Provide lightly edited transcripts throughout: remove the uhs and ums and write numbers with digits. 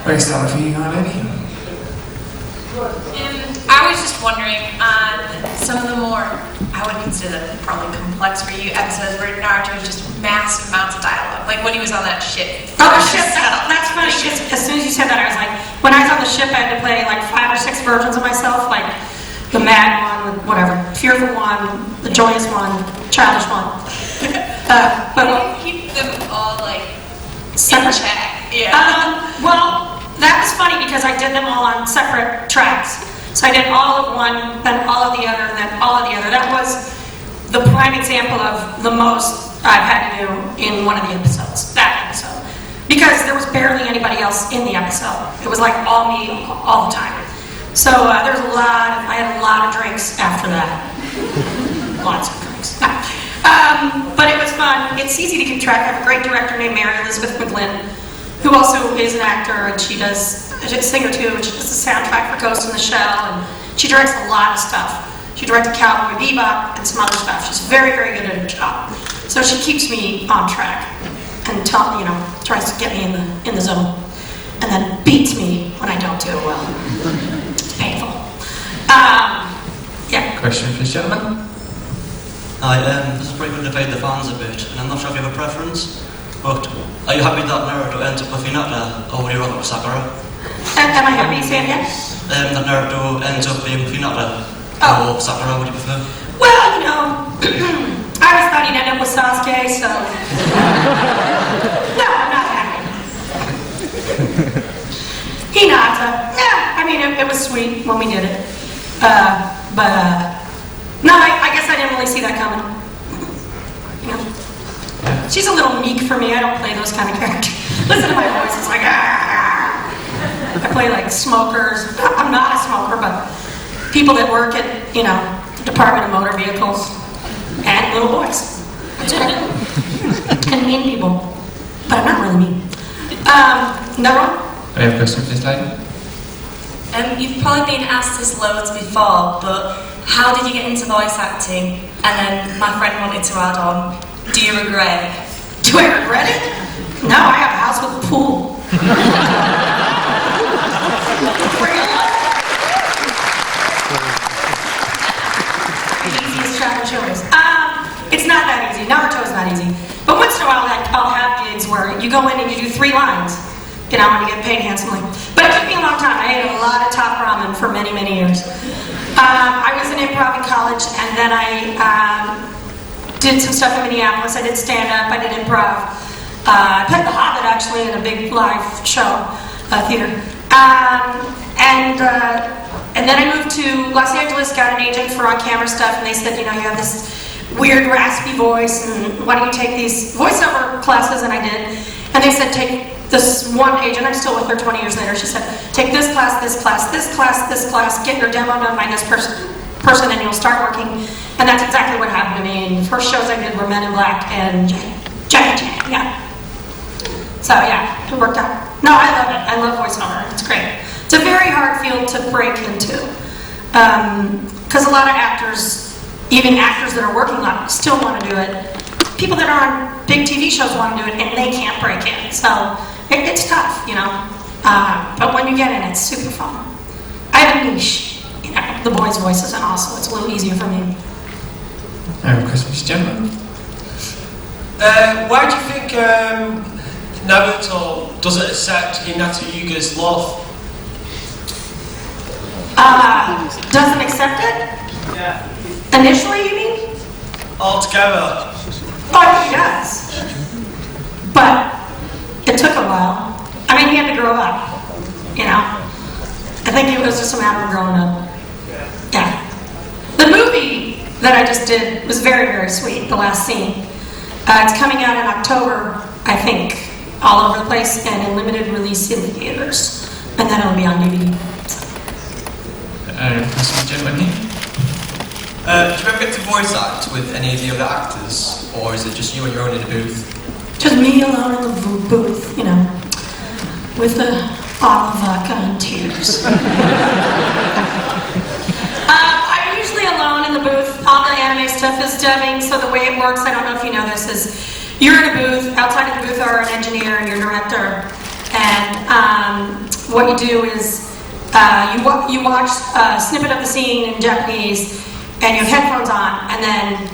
Very sorry for you, already. I was just wondering on some of the more, I would consider them probably complex for you episodes where Naruto was just massive amounts of dialogue, like when he was on that ship. Oh, the ship, that's funny, because as soon as you said that, I was like, when I was on the ship, I had to play like 5 or 6 versions of myself, like the mad one, whatever, fearful one, the joyous one, childish one. But you keep them all like separate. In check. Yeah. Well, that was funny because I did them all on separate tracks. So I did all of one, then all of the other, then all of the other. That was the prime example of the most I've had to do in one of the episodes, that episode. Because there was barely anybody else in the episode. It was like all me all the time. So there was I had a lot of drinks after that. Lots of drinks. But it was fun. It's easy to keep track. I have a great director named Mary Elizabeth McGlynn, who also is an actor, and she's a singer too, and she does the soundtrack for Ghost in the Shell, and she directs a lot of stuff. She directed Cowboy Bebop and some other stuff. She's very, very good at her job. So she keeps me on track and tries to get me in the zone, and then beats me when I don't do it well. It's painful. Yeah. Question for this gentleman. Hi, this is probably going to evade the fans a bit, and I'm not sure if you have a preference, but are you happy that Naruto ends up with Hinata, or would you rather with Sakura? Am I happy, Sam? Yes? That Naruto ends up being with Hinata, or Sakura, would you prefer? Well, I always thought he'd end up with Sasuke, so... No, I'm not happy. Hinata. Yeah, I mean, it was sweet when we did it. No, I guess I didn't really see that coming. She's a little meek for me. I don't play those kind of characters. Listen to my voice. It's like, I play like smokers. I'm not a smoker, but people that work at, the Department of Motor Vehicles and little boys. That's right. And mean people. But I'm not really mean. Naruto? I have a question for this lady. You've probably been asked this loads before, but how did you get into voice acting? And then my friend wanted to add on, do you regret it? Do I regret it? No, I have a house with a pool. The easiest job of choice. It's not that easy. Naruto is not easy. But once in a while, I'll have gigs where you go in and you do 3 lines. And you get paid handsomely. But it took me a long time. I ate a lot of top ramen for many, many years. I was in improv in college, and then I did some stuff in Minneapolis. I did stand-up, I did improv. I played The Hobbit, actually, in a big live show, theater. And then I moved to Los Angeles, got an agent for on-camera stuff, and they said, you have this weird, raspy voice, and why don't you take these voiceover classes? And I did. And they said, take this one agent, I'm still with her 20 years later, she said, take this class, this class, this class, this class, get your demo done by this person, and you'll start working. And that's exactly what happened to me. And the first shows I did were Men in Black and Jackie Chan, yeah. So yeah, it worked out. No, I love it. I love voiceover. It's great. It's a very hard field to break into. Because a lot of actors, even actors that are working on it, still want to do it. People that are on big TV shows want to do it, and they can't break in. So it's tough, but when you get in, it's super fun. I have a niche, the boys' voices, and also it's a little easier for me. I have a question for this gentleman. Why do you think Naruto doesn't accept Hinata Yuga's love? Doesn't accept it? Yeah. Initially, you mean? Altogether. Oh, he does. But it took a while. I mean, he had to grow up, I think it was just a matter of growing up. Yeah. The movie that I just did was very, very sweet, the last scene. It's coming out in October, I think, all over the place, and in limited release in theaters. And then it'll be on DVD. Question gentleman here. Do you ever get to voice act with any of the other actors, or is it just you on your own in the booth? Just me alone in the booth, with the olive vodka and tears. I'm usually alone in the booth. All the anime stuff is dubbing, so the way it works, I don't know if you know this, is you're in a booth, outside of the booth are an engineer and your director, and what you do is you watch a snippet of the scene in Japanese, and you have headphones on, and then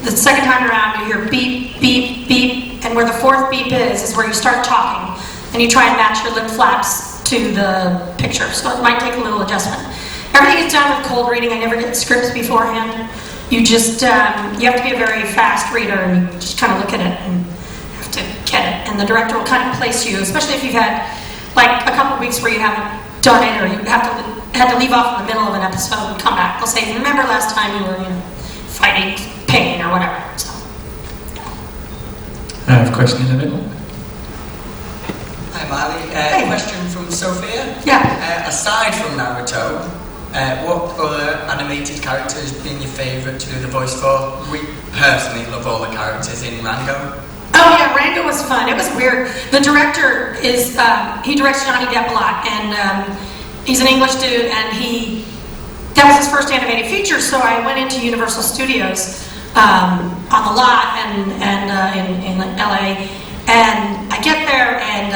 the second time around you hear beep, beep, beep, and where the fourth beep is where you start talking, and you try and match your lip flaps to the picture, so it might take a little adjustment. Everything is done with cold reading. I never get scripts beforehand. You just, you have to be a very fast reader, and you just kind of look at it and have to get it, and the director will kind of place you, especially if you've had like a couple of weeks where you haven't done it, or you had to leave off in the middle of an episode and come back. They'll say, remember last time you were fighting pain or whatever. So. I have a question in the middle. Hi Maile, Hey. Question from Sophia. Yeah. Aside from Naruto, what other animated character has been your favourite to do the voice for? We personally love all the characters in Rango. Oh yeah, Rango was fun. It was weird. The director is, he directs Johnny Depp a lot, and he's an English dude, and that was his first animated feature, so I went into Universal Studios on the lot and in LA, and I get there, and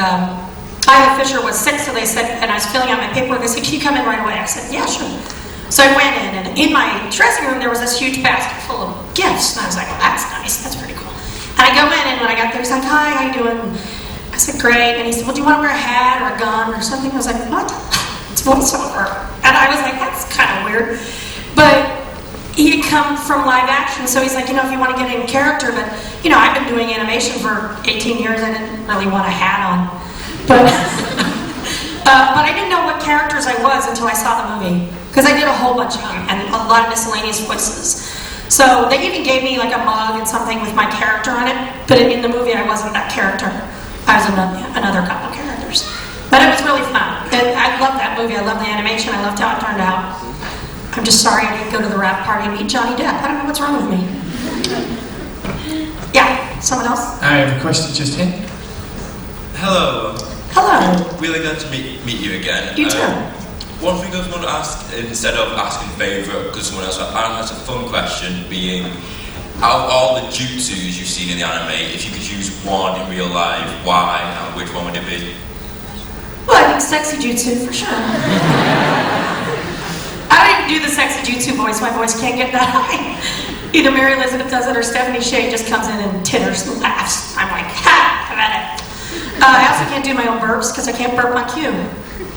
Isla Fisher was sick, so they said, and I was filling out my paperwork, they said, can you come in right away? I said, yeah, sure. So I went in, and in my dressing room there was this huge basket full of gifts, and I was like, well, that's nice, that's pretty cool. And I go in, and when I got there, he's like, hi, how you doing? I said, great. And he said, well, do you want to wear a hat or a gun or something? I was like, what? It's voiceover. And I was like, that's kind of weird. But he had come from live action, so he's like, if you want to get in character, but, I've been doing animation for 18 years. I didn't really want a hat on. But, but I didn't know what characters I was until I saw the movie, because I did a whole bunch of them, and a lot of miscellaneous voices. So they even gave me like a mug and something with my character on it, but in the movie I wasn't that character. I was another couple characters. But it was really fun. I loved that movie. I loved the animation. I loved how it turned out. I'm just sorry I didn't go to the rap party and meet Johnny Depp. I don't know what's wrong with me. Yeah, someone else? I have a question just here. Hello. Hello. Really glad to meet you again. You too. One thing I was going to ask, instead of asking favourite, because someone else asked a fun question, being, out of all the jutsus you've seen in the anime, if you could use one in real life, why, and which one would it be? Well, I think sexy jutsu for sure. I don't even do the sexy jutsu voice. My voice can't get that high. Either Mary Elizabeth does it or Stephanie Shea just comes in and titters and laughs. I'm like, ha, I've had it. I also can't do my own burps because I can't burp on cue.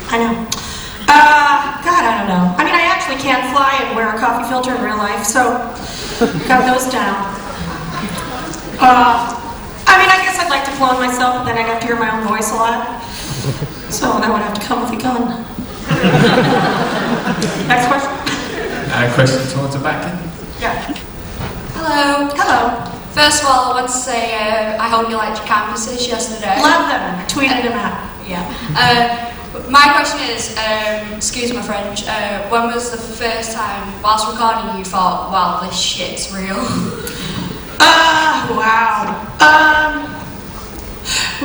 I know. God, I don't know. I mean, I actually can fly and wear a coffee filter in real life, so got those down. I mean, I guess I'd like to clone myself, but then I'd have to hear my own voice a lot. So that would have to come with a gun. Next question? I have a question towards the back end. Yeah. Hello. Hello. First of all, I want to say I hope you liked your campuses yesterday. Love them. I tweeted them out. Yeah. My question is, excuse my French, when was the first time, whilst recording, you thought, wow, this shit's real? Wow.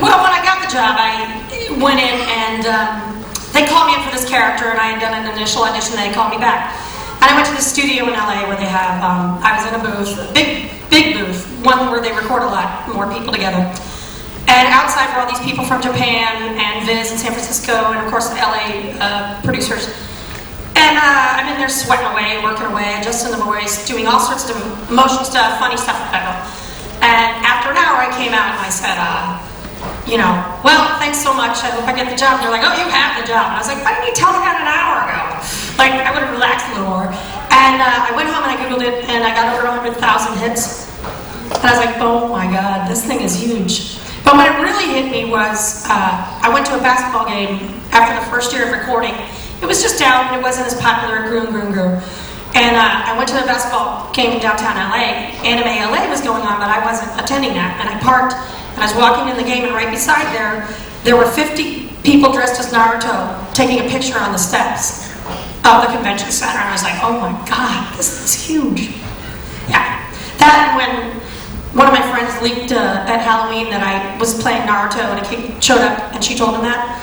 Well, when I got the job, I went in and they called me in for this character, and I had done an initial audition, and they called me back. And I went to the studio in LA where they have, I was in a booth, a big booth, one where they record a lot more people together. And outside were all these people from Japan and Viz and San Francisco, and of course the LA producers. And I'm in there sweating away, working away, adjusting the voice, doing all sorts of emotional stuff, funny stuff, whatever. And after an hour I came out and I said, well, thanks so much, I hope I get the job. And they're like, oh, you have the job. And I was like, why didn't you tell me that an hour ago? Like, I would have relaxed a little more. And I went home and I Googled it, and I got over 100,000 hits. And I was like, oh my God, this thing is huge. But what it really hit me was, I went to a basketball game after the first year of recording. It was just out, and it wasn't as popular, it grew and grew and grew. And I went to the basketball game in downtown LA. Anime LA was going on, but I wasn't attending that. And I parked, and I was walking in the game, and right beside there were 50 people dressed as Naruto taking a picture on the steps of the convention center. And I was like, oh my God, this is huge. Yeah. That, and when one of my friends leaked at Halloween that I was playing Naruto, and a kid showed up and she told him that.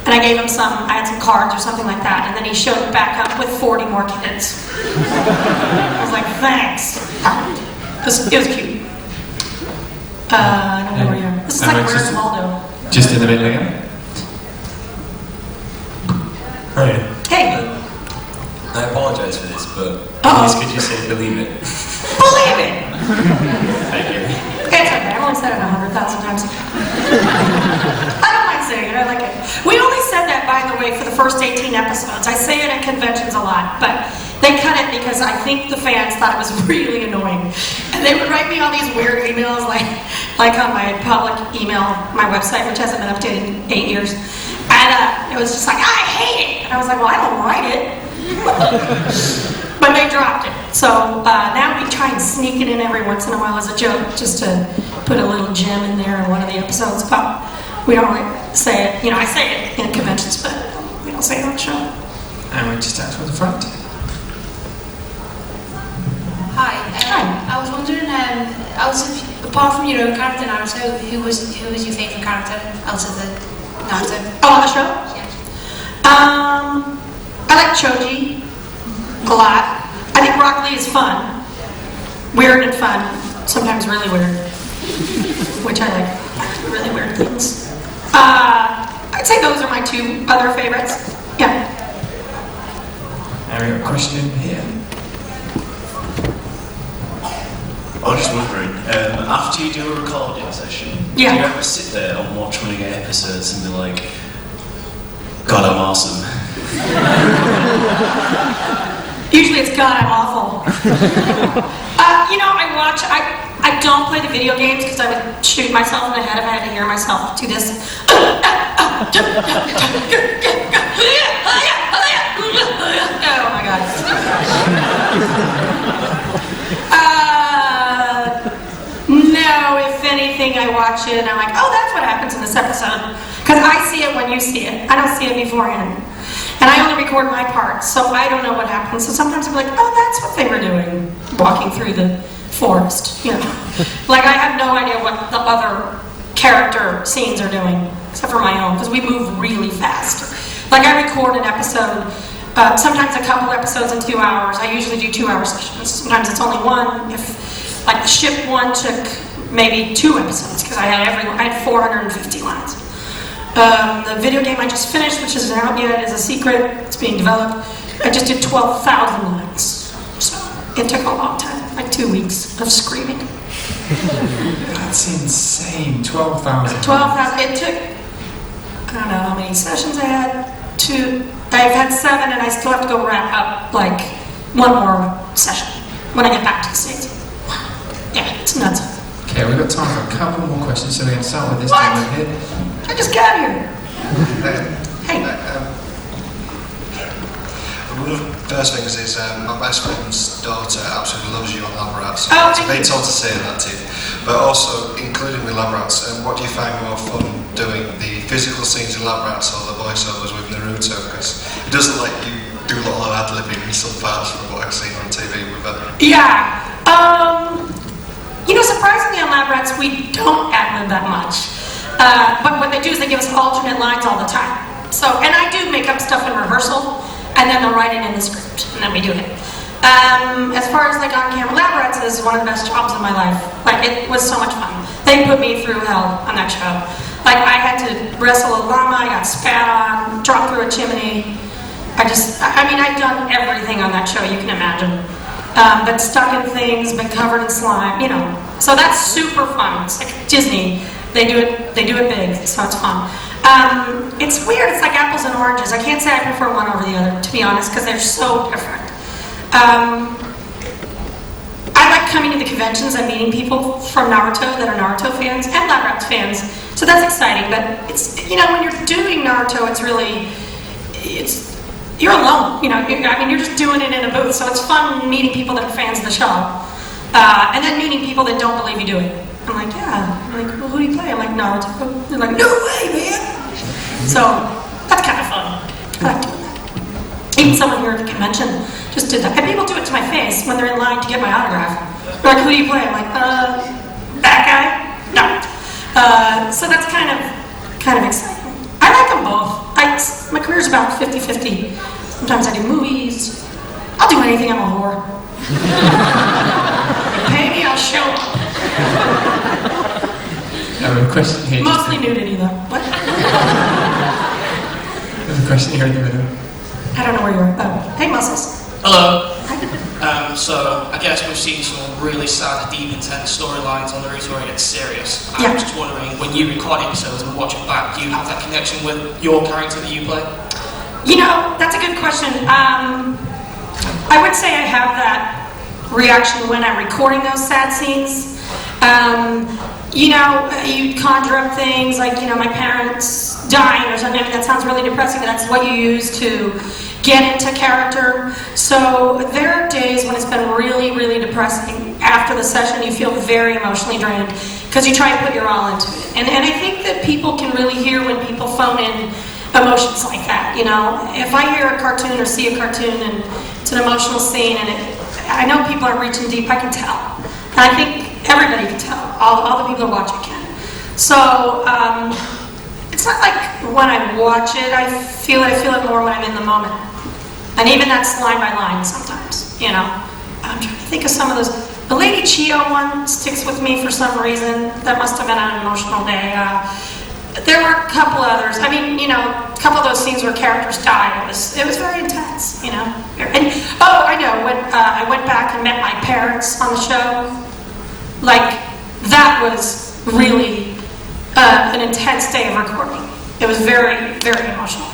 And I gave him I had some cards or something like that, and then he showed back up with 40 more kids. I was like, thanks. It was cute. I don't know where you are. This is like Where's Waldo? Just in the middle again. Ryan. Hey, I apologise for this, but Uh-oh. please could you say believe it? believe it! Thank you. It's okay, I've only said it 100,000 times. I don't mind saying it, I like it. We only said that, by the way, for the first 18 episodes. I say it at conventions a lot, but they cut it because I think the fans thought it was really annoying. And they would write me all these weird emails, like on my public email, my website, which hasn't been updated in 8 years. And it was just like, I hate it! And I was like, well, I don't write it. But they dropped it. So now we try and sneak it in every once in a while as a joke, just to put a little gem in there in one of the episodes. But we don't really say it. You know, I say it in conventions, but we don't say it on the show. And we just out toward the front. Hi. I was wondering, apart from your own character, Naruto, who was your favourite character out of the Naruto? Oh, on the show? Yeah. I like Choji a lot. I think Rock Lee is fun. Weird and fun. Sometimes really weird. Which I like. Really weird things. I'd say those are my two other favorites. Yeah. And we got a question here. I was just wondering, after you do a recording session, Yeah. do you ever sit there and watch one of your episodes and be like, God, I'm awesome? Usually it's God, I'm awful. You know, I don't play the video games because I would shoot myself in the head if I had to hear myself do this. Oh my God. No, if anything, I watch it and I'm like, oh, that's what happens in this episode. Because I see it when you see it. I don't see it beforehand. And I only record my parts, so I don't know what happens. So sometimes I'm like, oh, that's what they were doing, walking through the forest, you know. Like, I have no idea what the other character scenes are doing, except for my own, because we move really fast. Like, I record an episode, sometimes a couple episodes in 2 hours. I usually do 2 hour sessions. Sometimes it's only one. If, like, the ship one took maybe 2 episodes, because I had 450 lines. The video game I just finished, which isn't out yet, is a secret. It's being developed. I just did 12,000 lines. So it took a long time, like 2 weeks of screaming. That's insane. 12,000. 12,000. It took, I don't know how many sessions I had. I've had 7, and I still have to go wrap up like 1 more session when I get back to the States. Yeah, it's nuts. Okay, we've got time for a couple more questions, so we're going to start with this What? gentleman here. I just got here. Hey. One of the first things is my best friend's daughter absolutely loves you on Lab Rats. Oh, So thank they you. told to say that to you. But also, including with Lab Rats, what do you find more fun doing, the physical scenes in Lab Rats or the voiceovers with Naruto? Because it doesn't like you do a lot of ad-libbing in some parts from what I've seen on TV with that. Yeah. You know, surprisingly on Lab Rats, we don't ad-lib that much. But what they do is they give us alternate lines all the time. So, and I do make up stuff in rehearsal, and then they'll write it in the script, and then we do it. As far as like on-camera, Lab Rats is one of the best jobs of my life. Like, it was so much fun. They put me through hell on that show. Like, I had to wrestle a llama, I got spat on, dropped through a chimney. I've done everything on that show you can imagine. Been stuck in things, been covered in slime, you know. So that's super fun. It's like Disney. They do it big, so it's fun. It's weird, it's like apples and oranges. I can't say I prefer one over the other, to be honest, because they're so different. I like coming to the conventions and meeting people from Naruto that are Naruto fans and Lab Rats fans. So that's exciting, but it's, you know, when you're doing Naruto, you're alone, you know, you're just doing it in a booth, so it's fun meeting people that are fans of the show. And then meeting people that don't believe you do it. I'm like, yeah. I'm like, well, who do you play? I'm like, Naruto. They're like, no way, man! So, that's kind of fun. I like doing that. Even someone here at the convention just did that. And people do it to my face when they're in line to get my autograph. They're like, who do you play? I'm like, that guy? No. So that's kind of exciting. I like them both. My career's about 50-50. Sometimes I do movies. I'll do anything, I'm a whore. Pay me, I'll show up. A question here. Mostly nudity, though. What? There's a question here in the middle. I don't know where you're at. Oh, hey, Muscles. Hello. So, I guess we've seen some really sad, deep, intense storylines on Naruto where it gets serious. Yeah. I'm just wondering, when you record episodes and watch it back, do you have that connection with your character that you play? You know, that's a good question. I would say I have that reaction when I'm recording those sad scenes. You know, you conjure up things like, you know, my parents dying or something. I mean, that sounds really depressing, but that's what you use to get into character. So there are days when it's been really, really depressing. After the session, you feel very emotionally drained because you try and put your all into it. And I think that people can really hear when people phone in emotions like that, you know. If I hear a cartoon or see a cartoon and it's an emotional scene and I know people are reaching deep, I can tell. And I think everybody can tell. All the people who watch it can. So, it's not like when I watch it, I feel it more when I'm in the moment. And even that's line by line sometimes, you know. I'm trying to think of some of those. The Lady Chio one sticks with me for some reason. That must have been an emotional day. There were a couple others. I mean, you know, a couple of those scenes where characters died. It was very intense, you know. And oh, I know. When I went back and met my parents on the show, like that was really an intense day of recording. It was very, very emotional,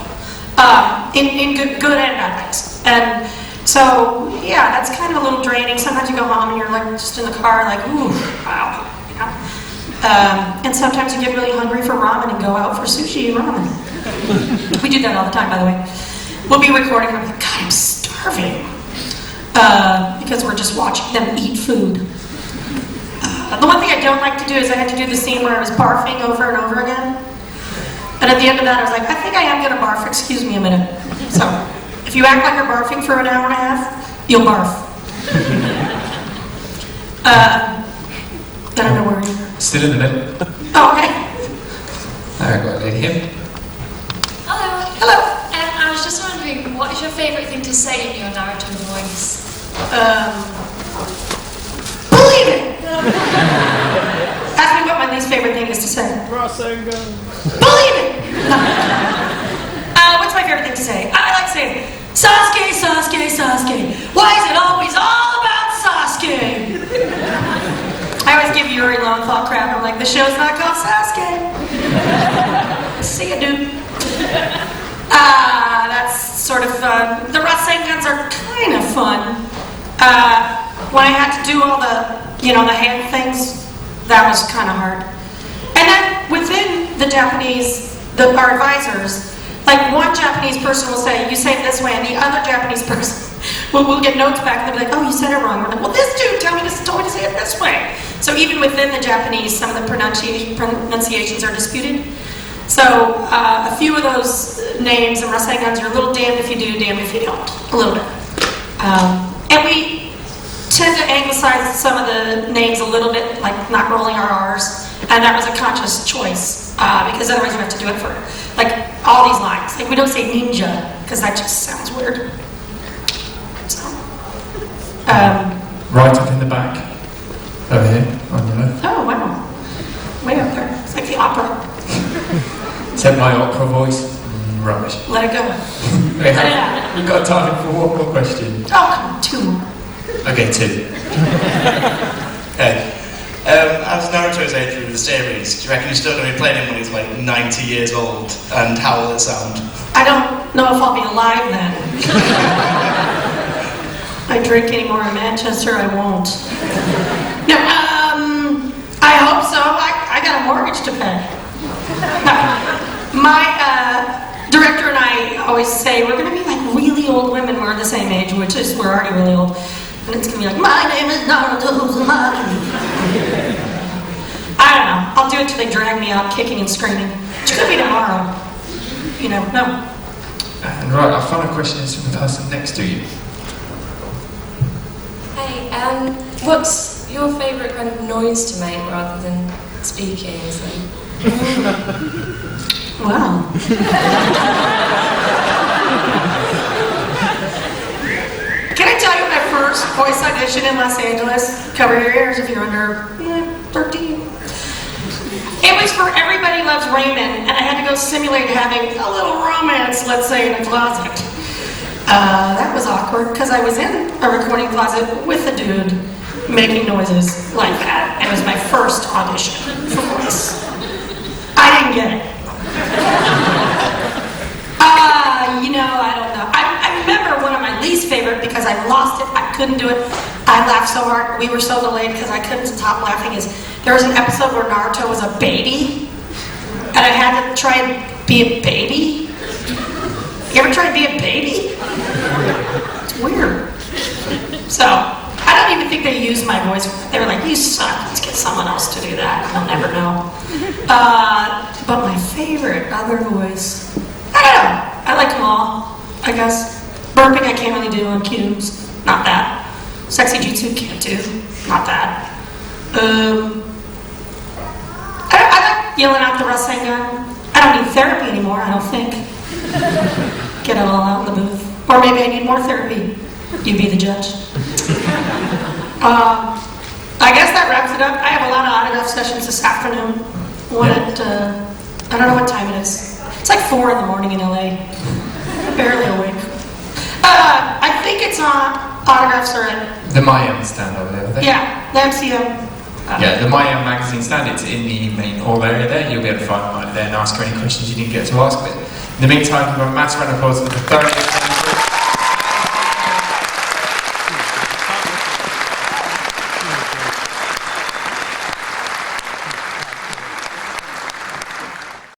in good and bad ways. And so, yeah, that's kind of a little draining. Sometimes you go home and you're like just in the car, like, ooh, wow, you know. And sometimes you get really hungry for ramen and go out for sushi and ramen. We do that all the time, by the way. We'll be recording and I'm like, God, I'm starving. Because we're just watching them eat food. The one thing I don't like to do is I had to do the scene where I was barfing over and over again. And at the end of that, I was like, I think I am going to barf. Excuse me a minute. So, if you act like you're barfing for an hour and a half, you'll barf. I don't know where you are. Still in the middle. Oh, okay. I've got a lady here. Hello. Hello. I was just wondering, what is your favourite thing to say in your Naruto voice? Believe it! Ask me what my least favorite thing is to say. Rasengan. Believe it! No. What's my favorite thing to say? I like saying, Sasuke, Sasuke, Sasuke. Why is it always all about Sasuke? I always give Yuri long thought crap. I'm like, the show's not called Sasuke. See ya, dude. That's sort of fun. The Rasengans are kind of fun. When I had to do all the, you know, the hand things, that was kind of hard. And then within the Japanese, our advisors, like one Japanese person will say, you say it this way, and the other Japanese person will get notes back, and they'll be like, oh, you said it wrong. We're like, well, this dude told me to say it this way. So even within the Japanese, some of the pronunciations are disputed. So a few of those names and Rasengans are a little damned if you do, damned if you don't. A little bit. And we tend to anglicize some of the names a little bit, like not rolling our R's. And that was a conscious choice, because otherwise we have to do it for, like, all these lines. Like, we don't say ninja, because that just sounds weird. So, Right up in the back. Over here, on your left. oh, wow. Way up there. It's like the opera. Is that my opera voice? Rubbish. Let it go. We've got time for one more question. Oh, come on, two more. Okay, two. Okay. As Naruto's age through the series, do you reckon he's still going to be playing him when he's like 90 years old? And how will it sound? I don't know if I'll be alive then. I drink anymore in Manchester, I won't. No, I hope so. I got a mortgage to pay. No, my director and I always say we're going to be like really old women. We're the same age, which is we're already really old. And it's going to be like, my name is Naruto Uzumaki. I don't know. I'll do it till they drag me out kicking and screaming. Which could be tomorrow. You know, no. And right, our final question is from the person next to you. Hey, what's your favourite kind of noise to make rather than speaking? So? Wow. Can I tell you my first voice audition in Los Angeles? Cover your ears if you're under 13. It was for Everybody Loves Raymond, and I had to go simulate having a little romance, let's say, in a closet. That was awkward because I was in a recording closet with a dude making noises like that. And it was my first audition for voice. I didn't get it. I don't know. I remember one of my least favorite because I lost it. I couldn't do it. I laughed so hard. We were so delayed because I couldn't stop laughing. There was an episode where Naruto was a baby, and I had to try and be a baby. You ever try to be a baby? It's weird. So, I don't even think they used my voice. They were like, you suck, let's get someone else to do that. They'll never know. But my favorite other voice, I don't know. I like them all, I guess. Burping I can't really do on cues. Not that. Sexy jutsu can't do. Not that. I like yelling out the Rasengan. I don't need therapy anymore, I don't think. Get it all out in the booth. Or maybe I need more therapy. You be the judge. I guess that wraps it up. I have a lot of autograph sessions this afternoon. One at, I don't know what time it is. It's like 4 in the morning in LA. Barely awake. I think it's on, autographs are at... The MCM stand over there, I think. Yeah, the MCM. Yeah, the MCM magazine stand, it's in the main hall area there. You'll be able to find Maile there and ask her any questions you didn't get to ask. But in the meantime, we've got Matt's round of applause for the third.